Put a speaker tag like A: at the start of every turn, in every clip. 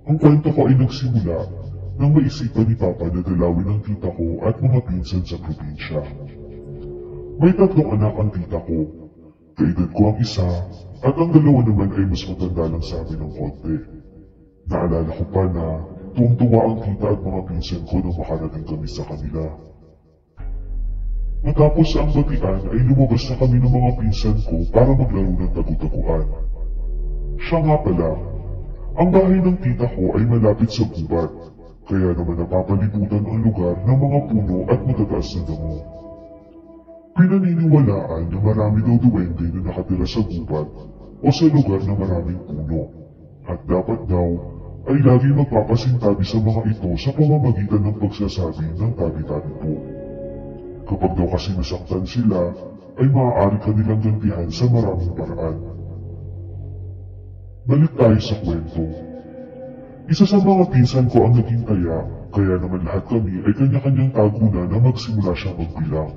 A: Ang kwento ko ay nagsimula nang maisipan ni Papa na dalawin ang tita ko at mga pinsan sa probinsya. May tatlong anak ang tita ko. Kaedad ko ang isa at ang dalawa naman ay mas matanda lang sa amin ng konti. Naalala ko pa na tuwang-tuwa ang tita at mga pinsan ko nang makarating kami sa kanila. Matapos ang batian ay lumabas na kami ng mga pinsan ko para maglaro ng tagu-taguan. Siya nga pala, ang bahay ng tita ko ay malapit sa gubat, kaya naman napapalibutan ang lugar ng mga puno at matataas na damo. Pinaniniwalaan na marami daw duwende na nakatira sa gubat o sa lugar na maraming puno, at dapat daw ay lagi magpapasintabi sa mga ito sa pamamagitan ng pagsasabi ng tabi-tabi po. Kapag daw kasi nasaktan sila, ay maaari ka nilang gantihan sa maraming paraan. Balik tayo sa kwento. Isa sa mga pinsan ko ang naging taya, kaya naman lahat kami ay kanya-kanyang tago na magsimula siyang magbilang.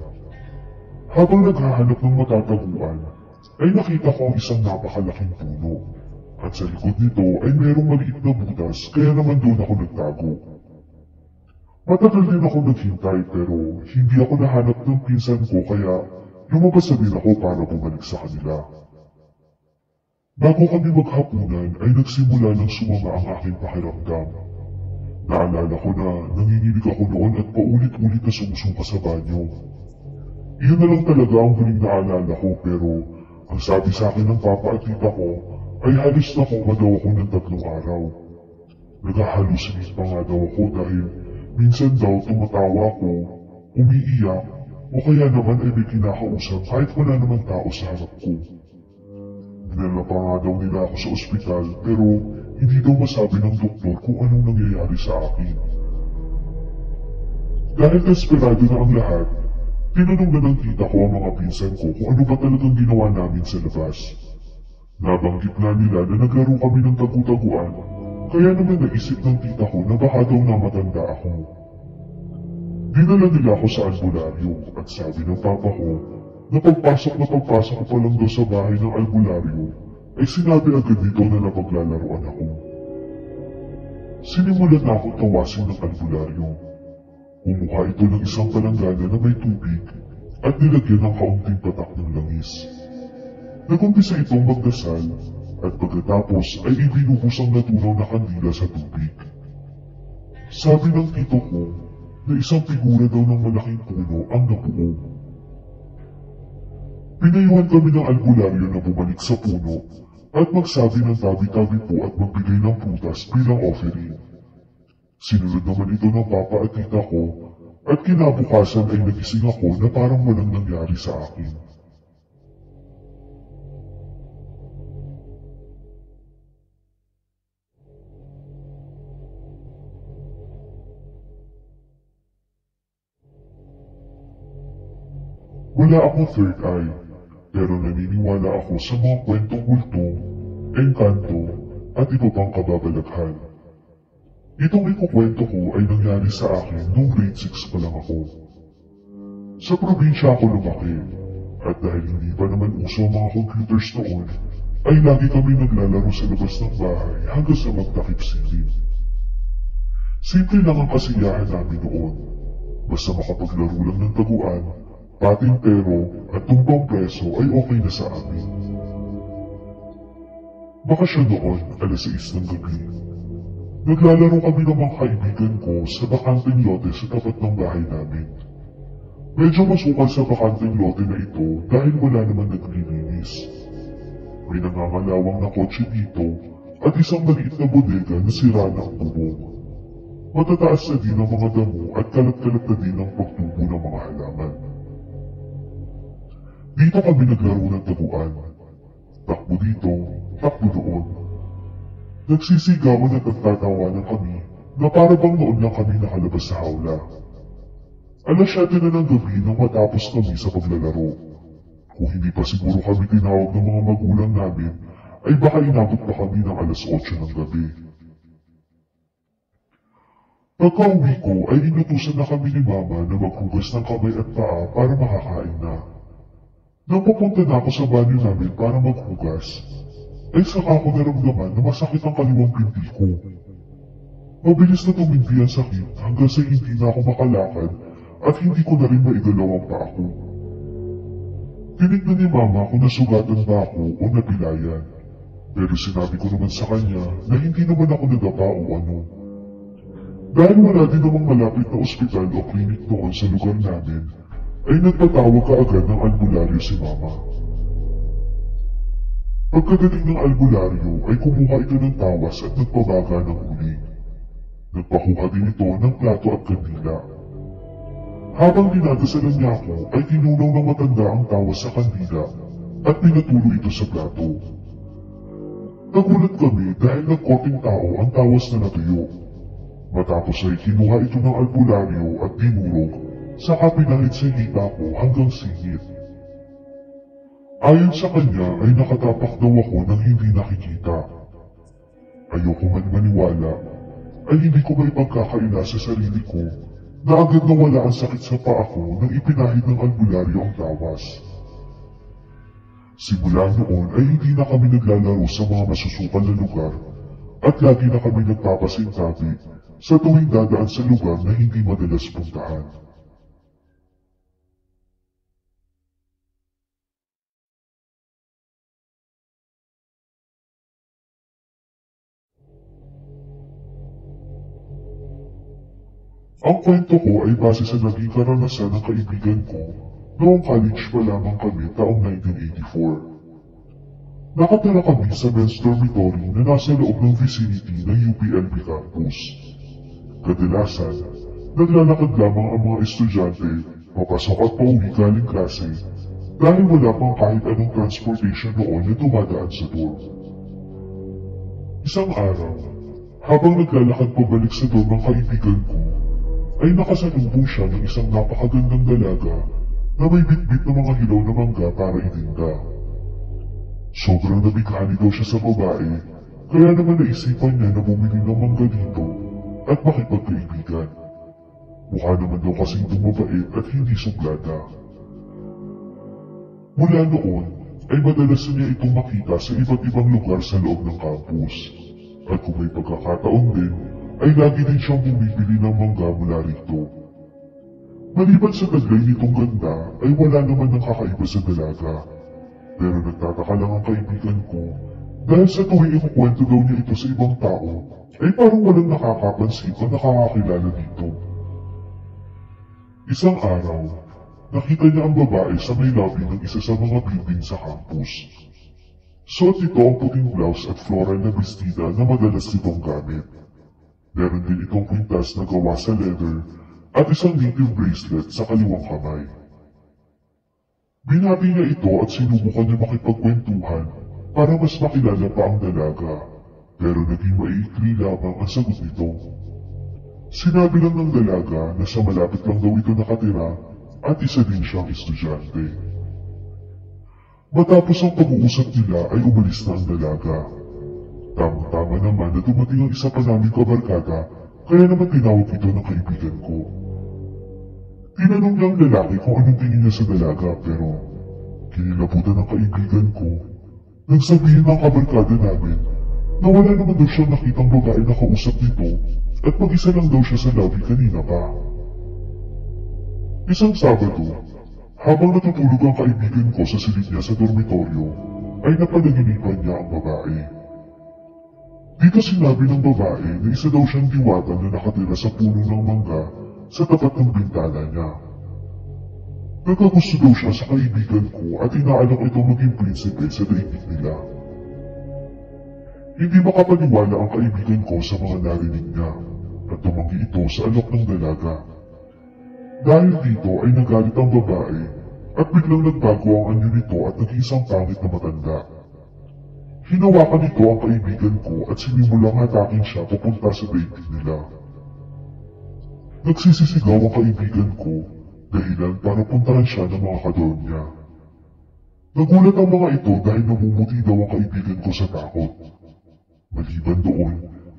A: Habang naghahanap ng matataguan, ay nakita ko ang isang napakalaking puno. At sa likod nito ay mayroong maliit na butas, kaya naman doon ako nagtago. Matagal din ako naghintay pero hindi ako nahanap ng pinsan ko kaya lumabas na din ako para bumalik sa kanila. Bago kami maghapunan ay nagsimula ng sumama ang aking pakiramdam. Naalala ko na nanginginig ako noon at paulit-ulit na sumusuka sa banyo. Iyon na lang talaga ang huling naalala ko pero ang sabi sa akin ng papa at tita ko ay halos na koma daw ako ng 3 araw. Naghahalusinate pa nga daw ako dahil minsan daw tumatawa ako, umiiyak o kaya naman ay may kinakausap kahit wala namang tao sa harap ko. Dinala pa nga daw nila ako sa ospital pero hindi daw masabi ng doktor kung anong nangyayari sa akin. Dahil desperado na ang lahat, tinanong na ng tita ko ang mga pinsan ko kung ano ba talagang ginawa namin sa labas. Nabanggit nga nila na naglaro kami ng tagu-taguan, kaya naman naisip ng tita ko na baka daw namatanda ako. Dinala nila ako sa albularyo at sabi ng papa ko na pagpasok ko pa lang daw sa bahay ng albularyo ay sinabi agad nito na napaglalaroan ako. Sinimulan na akong tawasin ng albularyo. Umukha ito ng isang palanggana na may tubig at nilagyan ng kaunting patak ng langis. Nagumpisa itong magdasal at pagkatapos ay ibinubos ang natunaw na kandila sa tubig. Sabi ng tito ko na isang figura daw ng malaking puno ang nabuo. Pinayuhan kami ng albularyo na bumalik sa puno at magsabi ng tabi-tabi po at magbigay ng prutas bilang offering. Sinunod naman ito ng papa at tita ko at kinabukasan ay nagising ako na parang walang nangyari sa akin. Wala akong third eye, pero naniniwala ako sa mga kwentong multo, engkanto, at iba pang kababalaghan. Itong ikukwento ko ay nangyari sa akin noong grade 6 pa lang ako. Sa probinsya ako lumaki, at dahil hindi pa naman uso ang mga computers noon, ay lagi kami naglalaro sa labas ng bahay hanggang sa magtakip silim. Simple lang ang kasiyahan namin noon, basta makapaglaro lang ng taguan, patintero at tumbang preso ay okay na sa amin. Bakasyon noon, 6:00 ng gabi. Naglalaro kami ng mga kaibigan ko sa bakanteng lote sa tapat ng bahay namin. Medyo masukal sa bakanteng lote na ito dahil wala naman naglilinis. May nangangalawang na kotse dito at isang maliit na bodega na sira na ang bubong. Matataas na din ang mga damo at kalat-kalat na din ang pagtubo ng mga halaman. Dito kami naglaro ng taguan. Takbo dito, takbo doon. Nagsisigawan at nagtatawanan kami na para bang noon lang kami nakalabas sa hawla. 7:00 na ng gabi nang matapos kami sa paglalaro. Kung hindi pa siguro kami tinawag ng mga magulang namin, ay baka inabot pa kami ng 8:00 ng gabi. Pagka-uwi ko ay inutusan na kami ni mama na maghugas ng kamay at paa para makakain na. Nang papunta na ako sa banyo namin para maghugas, ay saka ako naramdaman na masakit ang kaliwang pinti ko. Mabilis na tumindi ang sakit hanggang sa hindi na ako makalakad at hindi ko na rin maigalaw ang paa ko. Tinignan ni mama kung nasugatan ba ako o napilayan. Pero sinabi ko naman sa kanya na hindi naman ako nadapa o ano. Dahil wala din namang malapit na ospital o klinik doon sa lugar namin, ay nagpatawag kaagad ng albularyo si mama. Pagkadating ng albularyo ay kumuha ito ng tawas at nagpabaga ng uling. Nagpakuha din ito ng plato at kandila. Habang dinadasalan niya ako ay tinunaw ng matanda ang tawas sa kandila at pinatulo ito sa plato. Nagulat kami dahil nagkorting tao ang tawas na natuyo. Matapos ay kinuha ito ng albularyo at dinurog, saka pinahid sa hita ko hanggang singit. Ayon sa kanya ay nakatapak daw ako ng hindi nakikita. Ayoko man maniwala, ay hindi ko may pagkakaila sa sarili ko na agad nawala ang sakit sa paa ko nang ipinahid ng albularyo ang tawas. Simula noon ay hindi na kami naglalaro sa mga masusukal na lugar at lagi na kami nagpapasintabi sa tuwing dadaan sa lugar na hindi madalas puntahan. Ang kwento ko ay base sa naging karanasan ng kaibigan ko noong college pa lamang kami taong 1984. Nakatira kami sa men's dormitory na nasa loob ng vicinity ng UPLB campus. Kadalasan, naglalakad lamang ang mga estudyante papasok at pauwi galing klase dahil wala pang kahit anong transportation noon na dumadaan sa dorm. Isang araw, habang naglalakad pabalik sa dorm ng kaibigan ko, ay nakasalubong siya ng isang napakagandang dalaga na may bitbit na mga hilaw na mangga para itinda. Sobrang nabighani daw siya sa babae, kaya naman naisipan niya na bumili ng mangga dito at makipagkaibigan. Mukha naman daw kasing mabait at hindi suplada. Mula noon, ay madalas na niya itong makita sa iba't ibang lugar sa loob ng campus. At kung may pagkakataon din, ay lagi din siyang bumibili ng mangga mula rito. Maliban sa taglay nitong ganda, ay wala naman ng kakaiba sa dalaga. Pero nagtataka lang ang kaibigan ko dahil sa tuwing ikukwento daw niya ito sa ibang tao, ay parang walang nakakapansin o nakakakilala dito. Isang araw, nakita niya ang babae sa may lobby ng isa sa mga building sa campus. Suot nito ang puting blouse at floral na bestida na madalas nitong gamit. Meron din itong kwintas na gawa sa leather at isang native bracelet sa kaliwang kamay. Binati niya ito at sinubukan niya makipagkwentuhan para mas makilala pa ang dalaga, pero naging maikli lamang ang sagot nito. Sinabi lang ng dalaga na sa malapit lang daw ito nakatira at isa din siyang estudyante. Matapos ang pag-uusap nila ay umalis na ang dalaga. Tamang-tama naman na dumating ang isa pa naming kabarkada, kaya naman tinawag ito ng kaibigan ko. Tinanong niya ang lalaki kung anong tingin niya sa dalaga, pero kinilabutan ng kaibigan ko. Nagsabihin ng kabarkada namin na wala naman daw siyang nakitang babae na kausap nito at mag-isa lang daw siya sa lobby kanina pa. Isang Sabado, habang natutulog ang kaibigan ko sa silid niya sa dormitoryo, ay napanaginipan niya ang babae. Dito sinabi ng babae na isa daw siyang diwata na nakatira sa puno ng mangga sa tapat ng bintana niya. Nagkagusto daw siya sa kaibigan ko at inaalok itong maging prinsipe sa daigdig nila. Hindi makapaniwala ang kaibigan ko sa mga narinig niya at tumanggi ito sa alok ng dalaga. Dahil dito ay nagalit ang babae at biglang nagbago ang anyo nito at naging isang pangit na matanda. Hinawakan nito ang kaibigan ko at sinimulang hatakin siya papunta sa daigdig nila. Nagsisisigaw ang kaibigan ko dahilan para puntahan siya ng mga kadorm niya. Nagulat ang mga ito dahil namumuti daw ang kaibigan ko sa takot. Maliban doon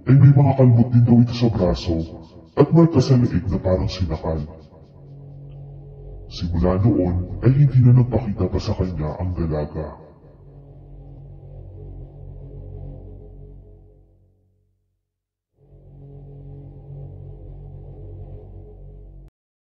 A: ay may mga kalmot din daw ito sa braso at marka sa leeg na parang sinakal. Simula noon ay hindi na nagpakita pa sa kanya ang dalaga.